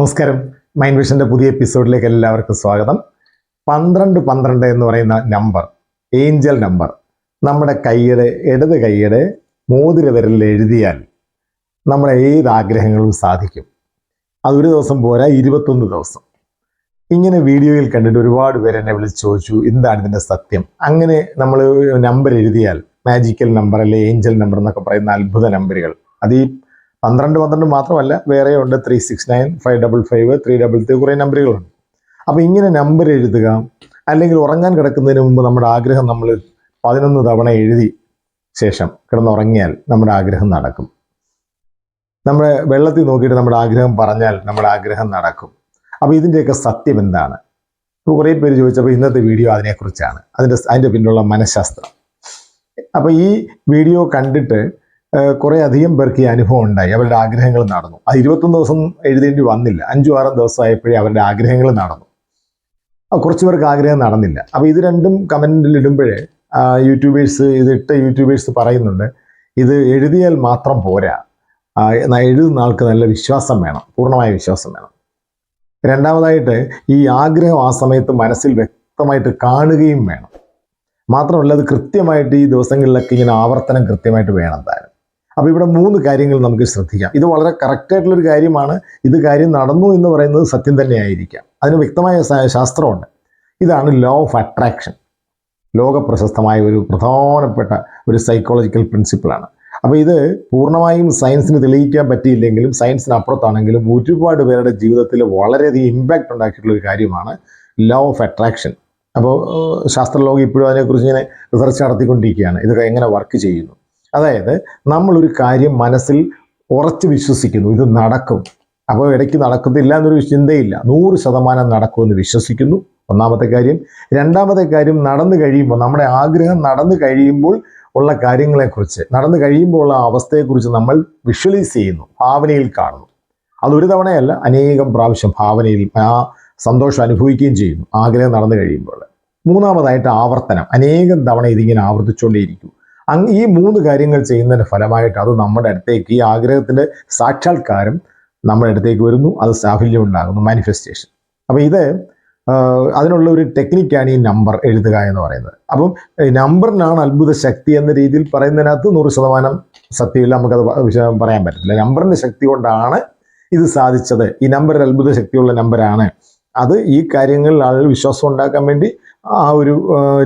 നമസ്കാരം. മൈൻഡ് വിഷന്റെ പുതിയ എപ്പിസോഡിലേക്ക് എല്ലാവർക്കും സ്വാഗതം. 12 എന്ന് പറയുന്ന നമ്പർ, ഏഞ്ചൽ നമ്പർ, നമ്മുടെ ഇടത് കൈയുടെ മോതിര വിരലിൽ എഴുതിയാൽ നമ്മുടെ ഏത് ആഗ്രഹങ്ങളും സാധിക്കും. അതൊരു ദിവസം പോരാ, 21 ദിവസം. ഇങ്ങനെ വീഡിയോയിൽ കണ്ടിട്ട് ഒരുപാട് പേര് എന്നെ വിളിച്ച് ചോദിച്ചു, എന്താണ് ഇതിൻ്റെ സത്യം? അങ്ങനെ നമ്മൾ നമ്പർ എഴുതിയാൽ, മാജിക്കൽ നമ്പർ അല്ലെ ഏഞ്ചൽ നമ്പർ എന്നൊക്കെ പറയുന്ന അത്ഭുത നമ്പറുകൾ, അത് ഈ 12 മാത്രമല്ല, വേറെയുണ്ട് 369, 555, 333, കുറേ നമ്പറുകളുണ്ട്. അപ്പോൾ ഇങ്ങനെ നമ്പർ എഴുതുക, അല്ലെങ്കിൽ ഉറങ്ങാൻ കിടക്കുന്നതിന് മുമ്പ് നമ്മുടെ ആഗ്രഹം നമ്മൾ 11 തവണ എഴുതി ശേഷം കിടന്നുറങ്ങിയാൽ നമ്മുടെ ആഗ്രഹം നടക്കും. നമ്മുടെ വെള്ളത്തിൽ നോക്കിയിട്ട് നമ്മുടെ ആഗ്രഹം പറഞ്ഞാൽ നമ്മുടെ ആഗ്രഹം നടക്കും. അപ്പോൾ ഇതിൻ്റെയൊക്കെ സത്യം എന്താണ്? കുറേ പേര് ചോദിച്ചപ്പോൾ ഇന്നത്തെ വീഡിയോ അതിനെക്കുറിച്ചാണ്, അതിൻ്റെ പിന്നിലുള്ള മനഃശാസ്ത്രം. അപ്പോൾ ഈ വീഡിയോ കണ്ടിട്ട് കുറേ അധികം പേർക്ക് ഈ അനുഭവം ഉണ്ടായി, അവരുടെ ആഗ്രഹങ്ങൾ നടന്നു. അത് 21 ദിവസം എഴുതേണ്ടി വന്നില്ല, 5-6 ദിവസമായപ്പോഴേ അവരുടെ ആഗ്രഹങ്ങൾ നടന്നു. കുറച്ച് പേർക്ക് ആഗ്രഹം നടന്നില്ല. അപ്പോൾ ഇത് രണ്ടും കമൻറ്റിൽ ഇടുമ്പോഴേ യൂട്യൂബേഴ്സ് പറയുന്നുണ്ട്, ഇത് എഴുതിയാൽ മാത്രം പോരാ, എഴുതുന്ന ആൾക്ക് നല്ല വിശ്വാസം വേണം, പൂർണ്ണമായ വിശ്വാസം വേണം. രണ്ടാമതായിട്ട് ഈ ആഗ്രഹം ആ സമയത്ത് മനസ്സിൽ വ്യക്തമായിട്ട് കാണുകയും വേണം. മാത്രമല്ല, അത് കൃത്യമായിട്ട് ഈ ദിവസങ്ങളിലൊക്കെ ഇങ്ങനെ ആവർത്തനം കൃത്യമായിട്ട് വേണം താനും. അപ്പോൾ ഇവിടെ 3 കാര്യങ്ങൾ നമുക്ക് ശ്രദ്ധിക്കാം. ഇത് വളരെ കറക്റ്റായിട്ടുള്ളൊരു കാര്യമാണ്. ഇത് കാര്യം നടന്നു എന്ന് പറയുന്നത് സത്യം തന്നെയായിരിക്കാം. അതിന് വ്യക്തമായ ശാസ്ത്രമുണ്ട്. ഇതാണ് ലോ ഓഫ് അട്രാക്ഷൻ. ലോകപ്രശസ്തമായ ഒരു പ്രധാനപ്പെട്ട ഒരു സൈക്കോളജിക്കൽ പ്രിൻസിപ്പിളാണ്. അപ്പോൾ ഇത് പൂർണ്ണമായും സയൻസിന് തെളിയിക്കാൻ പറ്റിയില്ലെങ്കിലും, സയൻസിന് അപ്പുറത്താണെങ്കിലും ഒരുപാട് പേരുടെ ജീവിതത്തിൽ വളരെയധികം ഇമ്പാക്റ്റ് ഉണ്ടാക്കിയിട്ടുള്ളൊരു കാര്യമാണ് ലോ ഓഫ് അട്രാക്ഷൻ. അപ്പോൾ ശാസ്ത്രലോകം ഇപ്പോഴും അതിനെക്കുറിച്ച് ഇങ്ങനെ റിസർച്ച് നടത്തിക്കൊണ്ടിരിക്കുകയാണ്, ഇതൊക്കെ എങ്ങനെ വർക്ക് ചെയ്യുന്നു. അതായത് നമ്മളൊരു കാര്യം മനസ്സിൽ ഉറച്ച് വിശ്വസിക്കുന്നു, ഇത് നടക്കും. അപ്പോൾ ഇടയ്ക്ക് നടക്കത്തില്ല എന്നൊരു ചിന്തയില്ല, 100% നടക്കുമെന്ന് വിശ്വസിക്കുന്നു, ഒന്നാമത്തെ കാര്യം. രണ്ടാമത്തെ കാര്യം, നടന്നു കഴിയുമ്പോൾ, നമ്മുടെ ആഗ്രഹം നടന്നു കഴിയുമ്പോൾ ഉള്ള കാര്യങ്ങളെക്കുറിച്ച്, നടന്നു കഴിയുമ്പോൾ ഉള്ള അവസ്ഥയെക്കുറിച്ച് നമ്മൾ വിഷ്വലൈസ് ചെയ്യുന്നു, ഭാവനയിൽ കാണുന്നു. അതൊരു തവണയല്ല, അനേകം പ്രാവശ്യം ഭാവനയിൽ ആ സന്തോഷം അനുഭവിക്കുകയും ചെയ്യുന്നു ആഗ്രഹം നടന്നു കഴിയുമ്പോൾ. മൂന്നാമതായിട്ട് ആവർത്തനം, അനേകം തവണ ഇതിങ്ങനെ ആവർത്തിച്ചുകൊണ്ടേയിരിക്കും. ഈ 3 കാര്യങ്ങൾ ചെയ്യുന്നതിൻ്റെ ഫലമായിട്ട് അത് നമ്മുടെ അടുത്തേക്ക്, ഈ ആഗ്രഹത്തിൻ്റെ സാക്ഷാത്കാരം നമ്മുടെ അടുത്തേക്ക് വരുന്നു, അത് സാഫല്യം ഉണ്ടാകുന്നു, മാനിഫെസ്റ്റേഷൻ. അപ്പോൾ ഇത് അതിനുള്ള ഒരു ടെക്നിക്കാണ് ഈ നമ്പർ എഴുതുക എന്ന് പറയുന്നത്. അപ്പം നമ്പറിനാണ് അത്ഭുത ശക്തി എന്ന രീതിയിൽ പറയുന്നതിനകത്ത് 100% സത്യമില്ല, നമുക്കത് പറയാൻ പറ്റത്തില്ല. നമ്പറിൻ്റെ ശക്തി കൊണ്ടാണ് ഇത് സാധിച്ചത്. ഈ നമ്പർ അത്ഭുത ശക്തിയുള്ള നമ്പറാണ്. അത് ഈ കാര്യങ്ങളിൽ ആളുകൾ വിശ്വാസം ഉണ്ടാക്കാൻ വേണ്ടി ആ ഒരു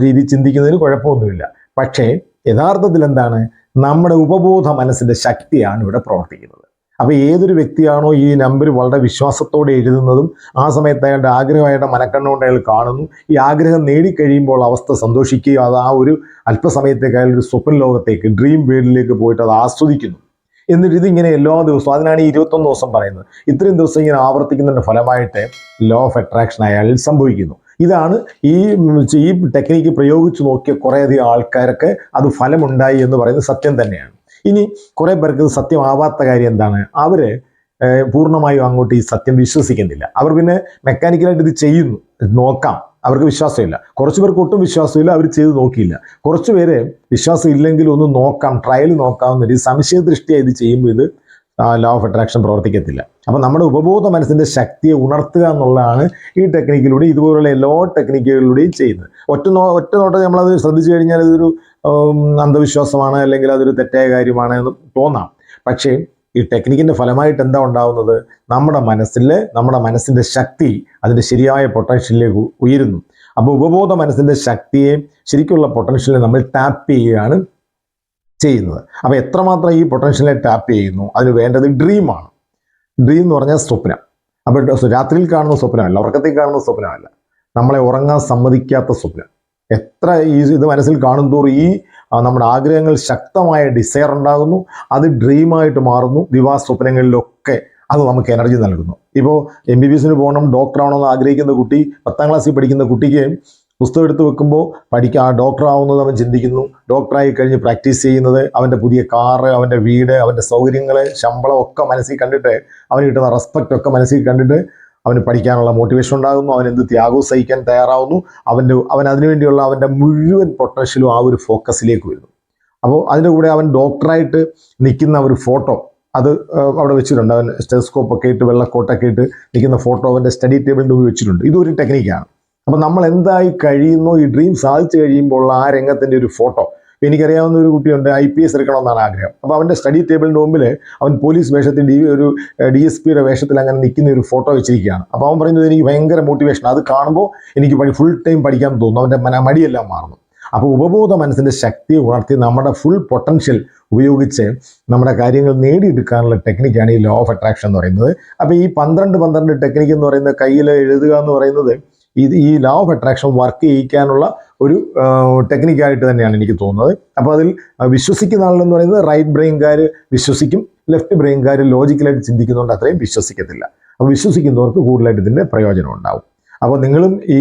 രീതി ചിന്തിക്കുന്നതിന് കുഴപ്പമൊന്നുമില്ല. പക്ഷേ യഥാർത്ഥത്തിൽ എന്താണ്, നമ്മുടെ ഉപബോധ മനസ്സിൻ്റെ ശക്തിയാണ് ഇവിടെ പ്രവർത്തിക്കുന്നത്. അപ്പോൾ ഏതൊരു വ്യക്തിയാണോ ഈ നമ്പർ വളരെ വിശ്വാസത്തോടെ എഴുതുന്നതും ആ സമയത്ത് അയാളുടെ ആഗ്രഹമായിട്ട് മനക്കണ്ണുകൊണ്ട് അയാൾ കാണുന്നു, ഈ ആഗ്രഹം നേടിക്കഴിയുമ്പോൾ അവസ്ഥ സന്തോഷിക്കുകയും അത് ആ ഒരു അല്പസമയത്തേക്ക് അയാളൊരു സ്വപ്ന ലോകത്തേക്ക്, ഡ്രീം വേൾഡിലേക്ക് പോയിട്ട് അത് ആസ്വദിക്കുന്നു. എന്നിട്ട് ഇതിങ്ങനെ എല്ലാ ദിവസവും, അതിനാണ് ഈ 21 ദിവസം പറയുന്നത്, ഇത്രയും ദിവസം ഇങ്ങനെ ആവർത്തിക്കുന്നതിൻ്റെ ഫലമായിട്ട് ലോ ഓഫ് അട്രാക്ഷൻ അയാളിൽ സംഭവിക്കുന്നു. ഇതാണ് ഈ ടെക്നിക്ക് പ്രയോഗിച്ച് നോക്കിയ കുറേയധികം ആൾക്കാരൊക്കെ അത് ഫലമുണ്ടായി എന്ന് പറയുന്നത് സത്യം തന്നെയാണ്. ഇനി കുറേ പേർക്ക് ഇത് സത്യമാവാത്ത കാര്യം എന്താണ്, അവർ പൂർണ്ണമായും അങ്ങോട്ട് ഈ സത്യം വിശ്വസിക്കുന്നില്ല. അവർ പിന്നെ മെക്കാനിക്കലായിട്ട് ഇത് ചെയ്യുന്നു, നോക്കാം, അവർക്ക് വിശ്വാസമില്ല. കുറച്ച് പേർക്ക് ഒട്ടും വിശ്വാസമില്ല, അവർ ചെയ്ത് നോക്കിയില്ല. കുറച്ച് പേര് വിശ്വാസം ഇല്ലെങ്കിൽ ഒന്ന് നോക്കാം, ട്രയൽ നോക്കാവുന്ന സംശയദൃഷ്ടിയായി ഇത് ചെയ്യുമ്പോൾ ഇത് ലോ ഓഫ് അട്രാക്ഷൻ പ്രവർത്തിക്കത്തില്ല. അപ്പോൾ നമ്മുടെ ഉപബോധ മനസ്സിൻ്റെ ശക്തിയെ ഉണർത്തുക എന്നുള്ളതാണ് ഈ ടെക്നിക്കിലൂടെ, ഇതുപോലുള്ള എല്ലാ ടെക്നിക്കുകളിലൂടെയും ചെയ്യുന്നത്. ഒറ്റ നോട്ടം നമ്മളത് ശ്രദ്ധിച്ചു കഴിഞ്ഞാൽ ഇതൊരു അന്ധവിശ്വാസമാണ്, അല്ലെങ്കിൽ അതൊരു തെറ്റായ കാര്യമാണ് എന്ന് തോന്നാം. പക്ഷേ ഈ ടെക്നിക്കിൻ്റെ ഫലമായിട്ട് എന്താ ഉണ്ടാവുന്നത്, നമ്മുടെ മനസ്സിൻ്റെ ശക്തി അതിൻ്റെ ശരിയായ പൊട്ടൻഷ്യലിലേക്ക് ഉയരുന്നു. അപ്പോൾ ഉപബോധ മനസ്സിൻ്റെ ശക്തിയെ, ശരിക്കുള്ള പൊട്ടൻഷ്യലിനെ നമ്മൾ ടാപ്പ് ചെയ്യുകയാണ് ചെയ്യുന്നത്. അപ്പോൾ എത്രമാത്രം ഈ പൊട്ടൻഷ്യലിനെ ടാപ്പ് ചെയ്യുന്നു, അതിന് വേണ്ടത് ഡ്രീമാണ്. ഡ്രീം എന്ന് പറഞ്ഞാൽ സ്വപ്നം. അപ്പോൾ രാത്രിയിൽ കാണുന്ന സ്വപ്നമല്ല, ഉറക്കത്തിൽ കാണുന്ന സ്വപ്നമല്ല, നമ്മളെ ഉറങ്ങാൻ സമ്മതിക്കാത്ത സ്വപ്നം. എത്ര ഇത് മനസ്സിൽ കാണും തോറും ഈ നമ്മുടെ ആഗ്രഹങ്ങൾ ശക്തമായ ഡിസയർ ഉണ്ടാകുന്നു, അത് ഡ്രീമായിട്ട് മാറുന്നു. ദിവാസ്വപ്നങ്ങളിലൊക്കെ അത് നമുക്ക് എനർജി നൽകുന്നു. ഇപ്പോൾ MBBS പോകണം, ഡോക്ടറാവണമെന്ന് ആഗ്രഹിക്കുന്ന കുട്ടി, 10ാം ക്ലാസ്സിൽ പഠിക്കുന്ന കുട്ടിക്ക് പുസ്തകം എടുത്ത് വെക്കുമ്പോൾ ഡോക്ടറാവുന്നത് അവൻ ചിന്തിക്കുന്നു. ഡോക്ടറായി കഴിഞ്ഞ് പ്രാക്ടീസ് ചെയ്യുന്നത്, അവൻ്റെ പുതിയ കാറ്, അവൻ്റെ വീട്, അവൻ്റെ സൗകര്യങ്ങൾ, ശമ്പളം ഒക്കെ മനസ്സിൽ കണ്ടിട്ട്, അവന് കിട്ടുന്ന റെസ്പെക്റ്റ് ഒക്കെ മനസ്സിൽ കണ്ടിട്ട് അവന് പഠിക്കാനുള്ള മോട്ടിവേഷൻ ഉണ്ടാകുന്നു, അവൻ എന്ത് ത്യാഗവും സഹിക്കാൻ തയ്യാറാവുന്നു, അവൻ അതിനുവേണ്ടിയുള്ള അവൻ്റെ മുഴുവൻ പൊട്ടൻഷ്യലും ആ ഒരു ഫോക്കസിലേക്ക് വരുന്നു. അപ്പോൾ അതിൻ്റെ കൂടെ അവൻ ഡോക്ടറായിട്ട് നിൽക്കുന്ന ഒരു ഫോട്ടോ അത് അവിടെ വെച്ചിട്ടുണ്ട്. അവൻ സ്റ്റെതസ്കോപ്പ് ഒക്കെ ഇട്ട് വെള്ളക്കോട്ടൊക്കെ ഇട്ട് നിൽക്കുന്ന ഫോട്ടോ അവൻ്റെ സ്റ്റഡി ടേബിളിൻ്റെ മുമ്പിൽ വെച്ചിട്ടുണ്ട്. ഇതൊരു ടെക്നിക്കാണ്. അപ്പോൾ നമ്മൾ എന്തായി കഴിയുന്നു, ഈ ഡ്രീം സാധിച്ചു കഴിയുമ്പോൾ ആ രംഗത്തിൻ്റെ ഒരു ഫോട്ടോ. എനിക്കറിയാവുന്ന ഒരു കുട്ടിയുണ്ട്, IPS എടുക്കണമെന്നാണ് ആഗ്രഹം. അപ്പോൾ അവൻ്റെ സ്റ്റഡി ടേബിളിൻ്റെ മുമ്പിൽ അവൻ പോലീസ് വേഷത്തിൽ ഒരു DSPയുടെ വേഷത്തിൽ അങ്ങനെ നിൽക്കുന്ന ഒരു ഫോട്ടോ വെച്ചിരിക്കുകയാണ്. അപ്പോൾ അവൻ പറയുന്നത് എനിക്ക് ഭയങ്കര മോട്ടിവേഷൻ, അത് കാണുമ്പോൾ എനിക്ക് ഫുൾ ടൈം പഠിക്കാൻ തോന്നുന്നു, അവൻ്റെ മടിയെല്ലാം മാറുന്നു. അപ്പോൾ ഉപബോധ മനസ്സിൻ്റെ ശക്തി ഉണർത്തി നമ്മുടെ ഫുൾ പൊട്ടൻഷ്യൽ ഉപയോഗിച്ച് നമ്മുടെ കാര്യങ്ങൾ നേടിയെടുക്കാനുള്ള ടെക്നിക്കാണ് ഈ ലോ ഓഫ് അട്രാക്ഷൻ എന്ന് പറയുന്നത്. അപ്പോൾ ഈ 12 ടെക്നിക്ക് എന്ന് പറയുന്നത്, കയ്യിൽ എഴുതുക എന്ന് പറയുന്നത്, ഈ ലോ ഓഫ് അട്രാക്ഷൻ വർക്ക് ചെയ്യിക്കാനുള്ള ഒരു ടെക്നിക്കായിട്ട് തന്നെയാണ് എനിക്ക് തോന്നുന്നത്. അപ്പോൾ അതിൽ വിശ്വസിക്കുന്ന ആളെന്ന് പറയുന്നത് റൈറ്റ് ബ്രെയിൻകാർ വിശ്വസിക്കും, ലെഫ്റ്റ് ബ്രെയിൻകാർ ലോജിക്കലായിട്ട് ചിന്തിക്കുന്നതുകൊണ്ട് അത്രയും വിശ്വസിക്കത്തില്ല. അപ്പോൾ വിശ്വസിക്കുന്നവർക്ക് കൂടുതലായിട്ട് ഇതിൻ്റെ പ്രയോജനം ഉണ്ടാവും. അപ്പോൾ നിങ്ങളും ഈ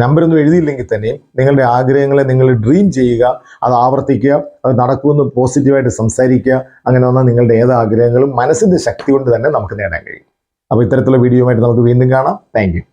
നമ്പറൊന്നും എഴുതിയില്ലെങ്കിൽ തന്നെ നിങ്ങളുടെ ആഗ്രഹങ്ങളെ നിങ്ങൾ ഡ്രീം ചെയ്യുക, അത് ആവർത്തിക്കുക, അത് നടക്കുമെന്ന് പോസിറ്റീവായിട്ട് സംസാരിക്കുക. അങ്ങനെ വന്നാൽ നിങ്ങളുടെ ഏത് ആഗ്രഹങ്ങളും മനസ്സിൻ്റെ ശക്തി കൊണ്ട് തന്നെ നമുക്ക് നേടാൻ കഴിയും. അപ്പോൾ ഇത്തരത്തിലുള്ള വീഡിയോയുമായിട്ട് നമുക്ക് വീണ്ടും കാണാം. Thank you.